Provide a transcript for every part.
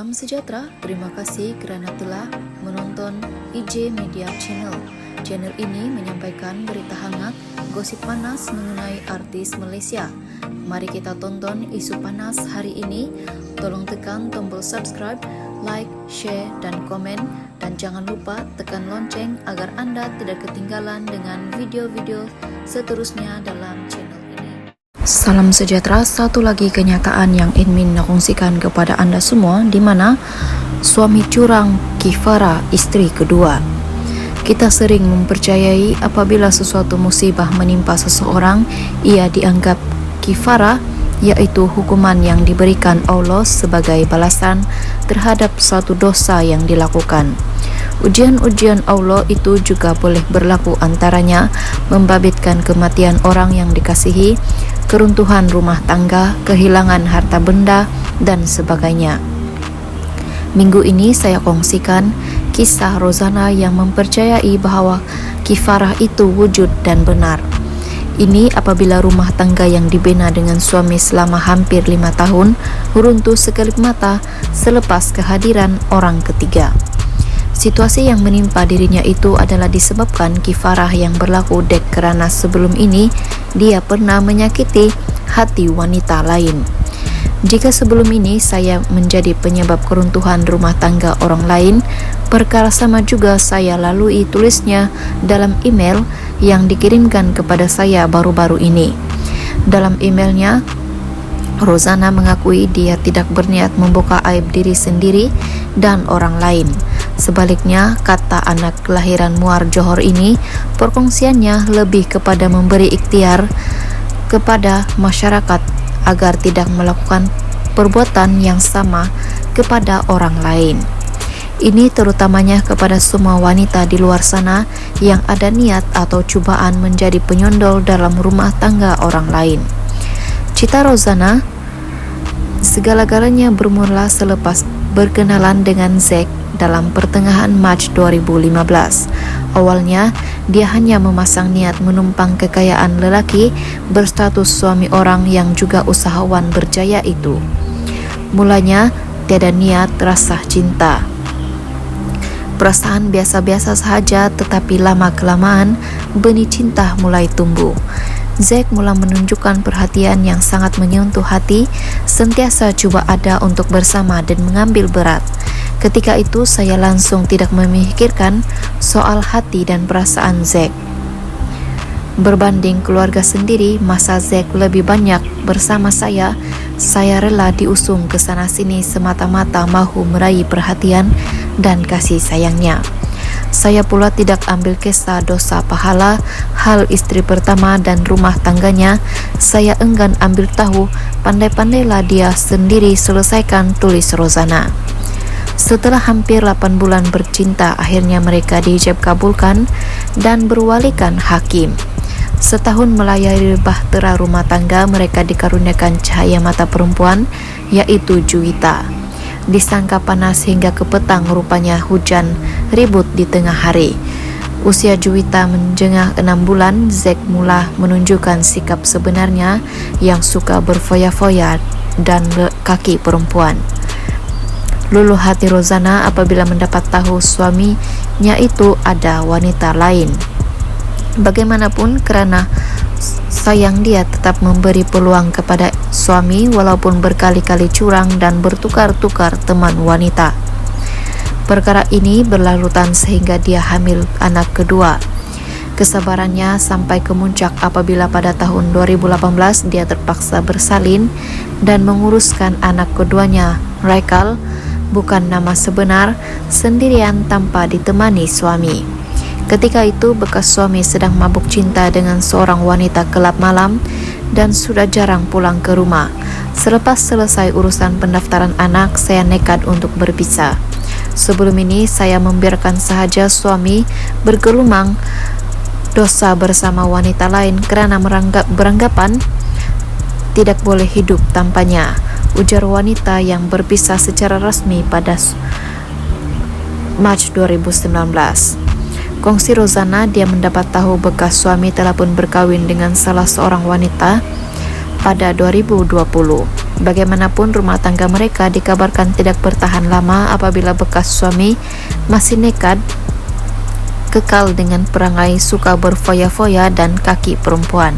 Salam sejahtera, terima kasih kerana telah menonton IJ Media Channel. Channel ini menyampaikan berita hangat, gosip panas mengenai artis Malaysia. Mari kita tonton isu panas hari ini. Tolong tekan tombol subscribe, like, share dan komen. Dan jangan lupa tekan lonceng agar Anda tidak ketinggalan dengan video-video seterusnya dalam channel ini. Salam sejahtera, satu lagi kenyataan yang ingin nakongsikan kepada Anda semua, di mana suami curang Kifara istri kedua. Kita sering mempercayai apabila sesuatu musibah menimpa seseorang, ia dianggap kifara, yaitu hukuman yang diberikan Allah sebagai balasan terhadap suatu dosa yang dilakukan. Ujian-ujian Allah itu juga boleh berlaku, antaranya membabitkan kematian orang yang dikasihi, keruntuhan rumah tangga, kehilangan harta benda, dan sebagainya. Minggu ini saya kongsikan kisah Rozana yang mempercayai bahawa kifarah itu wujud dan benar. Ini apabila rumah tangga yang dibina dengan suami selama hampir 5 tahun runtuh sekelip mata selepas kehadiran orang ketiga. Situasi yang menimpa dirinya itu adalah disebabkan kifarah yang berlaku dek kerana sebelum ini dia pernah menyakiti hati wanita lain. Jika sebelum ini saya menjadi penyebab keruntuhan rumah tangga orang lain, perkara sama juga saya lalui, tulisnya dalam email yang dikirimkan kepada saya baru-baru ini. Dalam emailnya, Rozana mengakui dia tidak berniat membuka aib diri sendiri dan orang lain. Sebaliknya, kata anak kelahiran Muar Johor ini, perkongsiannya lebih kepada memberi ikhtiar kepada masyarakat agar tidak melakukan perbuatan yang sama kepada orang lain. Ini terutamanya kepada semua wanita di luar sana yang ada niat atau cubaan menjadi penyondol dalam rumah tangga orang lain. Cita Rozana segala-galanya bermula selepas berkenalan dengan Zack dalam pertengahan Mac 2015. Awalnya, dia hanya memasang niat menumpang kekayaan lelaki berstatus suami orang yang juga usahawan berjaya itu. Mulanya, tiada niat rasa cinta. Perasaan biasa-biasa sahaja, tetapi lama-kelamaan benih cinta mulai tumbuh. Zack mula menunjukkan perhatian yang sangat menyentuh hati, sentiasa cuba ada untuk bersama dan mengambil berat. Ketika itu saya langsung tidak memikirkan soal hati dan perasaan Zack. Berbanding keluarga sendiri, masa Zack lebih banyak bersama saya rela diusung ke sana sini semata-mata mahu meraih perhatian dan kasih sayangnya. Saya pula tidak ambil kisah dosa pahala hal istri pertama dan rumah tangganya. Saya enggan ambil tahu, pandai-pandailah dia sendiri selesaikan, tulis Rozana. Setelah hampir 8 bulan bercinta, akhirnya mereka diijab kabulkan dan berwalikan hakim. Setahun melayari bahtera rumah tangga, mereka dikaruniakan cahaya mata perempuan, yaitu Juwita. Disangka panas hingga ke petang, rupanya hujan ribut di tengah hari. Usia Juwita menjengah 6 bulan, Zack mula menunjukkan sikap sebenarnya yang suka berfoya-foya dan kaki perempuan. Luluh hati Rozana apabila mendapat tahu suaminya itu ada wanita lain. Bagaimanapun, kerana sayang, dia tetap memberi peluang kepada suami walaupun berkali-kali curang dan bertukar-tukar teman wanita. Perkara ini berlarutan sehingga dia hamil anak kedua. Kesabarannya sampai kemuncak apabila pada tahun 2018 dia terpaksa bersalin dan menguruskan anak keduanya, Raikal, bukan nama sebenar, sendirian tanpa ditemani suami. Ketika itu bekas suami sedang mabuk cinta dengan seorang wanita kelab malam dan sudah jarang pulang ke rumah. Selepas selesai urusan pendaftaran anak, saya nekat untuk berpisah. Sebelum ini saya membiarkan sahaja suami bergelumang dosa bersama wanita lain kerana beranggapan tidak boleh hidup tanpanya, ujar wanita yang berpisah secara resmi pada Mac 2019. Kongsi Rozana, dia mendapat tahu bekas suami telah pun berkahwin dengan salah seorang wanita pada 2020. Bagaimanapun rumah tangga mereka dikabarkan tidak bertahan lama apabila bekas suami masih nekat kekal dengan perangai suka berfoya-foya dan kaki perempuan.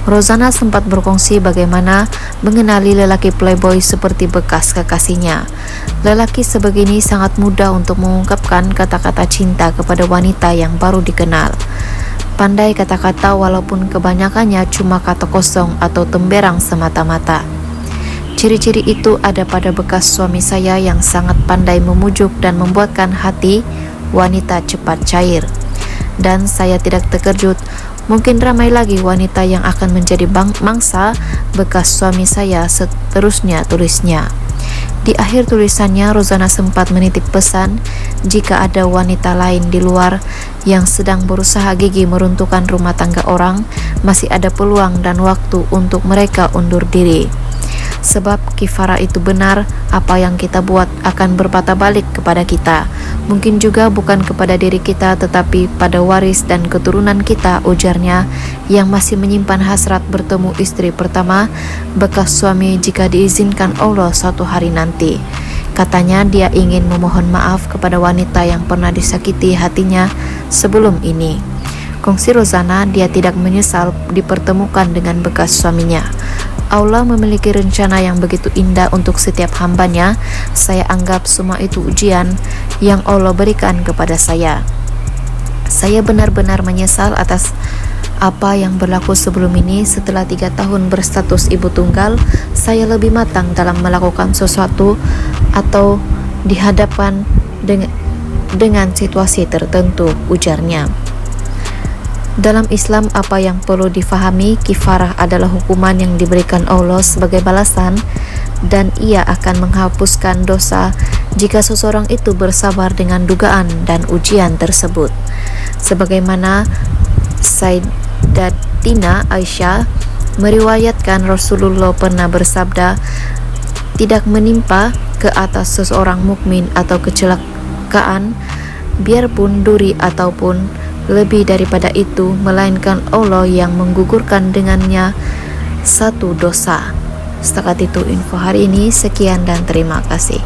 Rozana sempat berkongsi bagaimana mengenali lelaki playboy seperti bekas kekasihnya. Lelaki sebegini sangat mudah untuk mengungkapkan kata-kata cinta kepada wanita yang baru dikenal. Pandai kata-kata walaupun kebanyakannya cuma kata kosong atau temberang semata-mata. Ciri-ciri itu ada pada bekas suami saya yang sangat pandai memujuk dan membuatkan hati wanita cepat cair. Dan saya tidak terkejut, mungkin ramai lagi wanita yang akan menjadi mangsa bekas suami saya seterusnya, tulisnya. Di akhir tulisannya, Rozana sempat menitip pesan jika ada wanita lain di luar yang sedang berusaha gigih meruntuhkan rumah tangga orang, masih ada peluang dan waktu untuk mereka undur diri. Sebab kifarah itu benar, apa yang kita buat akan berpatah balik kepada kita. Mungkin juga bukan kepada diri kita, tetapi pada waris dan keturunan kita, ujarnya, yang masih menyimpan hasrat bertemu istri pertama, bekas suami jika diizinkan Allah suatu hari nanti. Katanya dia ingin memohon maaf kepada wanita yang pernah disakiti hatinya sebelum ini. Kongsi Rozana, dia tidak menyesal dipertemukan dengan bekas suaminya. Allah memiliki rencana yang begitu indah untuk setiap hambanya. Saya anggap semua itu ujian yang Allah berikan kepada saya. Saya benar-benar menyesal atas apa yang berlaku sebelum ini. Setelah 3 tahun berstatus ibu tunggal, saya lebih matang dalam melakukan sesuatu atau dihadapkan dengan situasi tertentu, ujarnya. Dalam Islam, apa yang perlu difahami, kifarah adalah hukuman yang diberikan Allah sebagai balasan, dan ia akan menghapuskan dosa jika seseorang itu bersabar dengan dugaan dan ujian tersebut. Sebagaimana Sayyidatina Aisyah meriwayatkan, Rasulullah pernah bersabda, tidak menimpa ke atas seseorang mukmin atau kecelakaan, biarpun duri ataupun lebih daripada itu, melainkan Allah yang menggugurkan dengannya satu dosa. Setakat itu info hari ini, sekian dan terima kasih.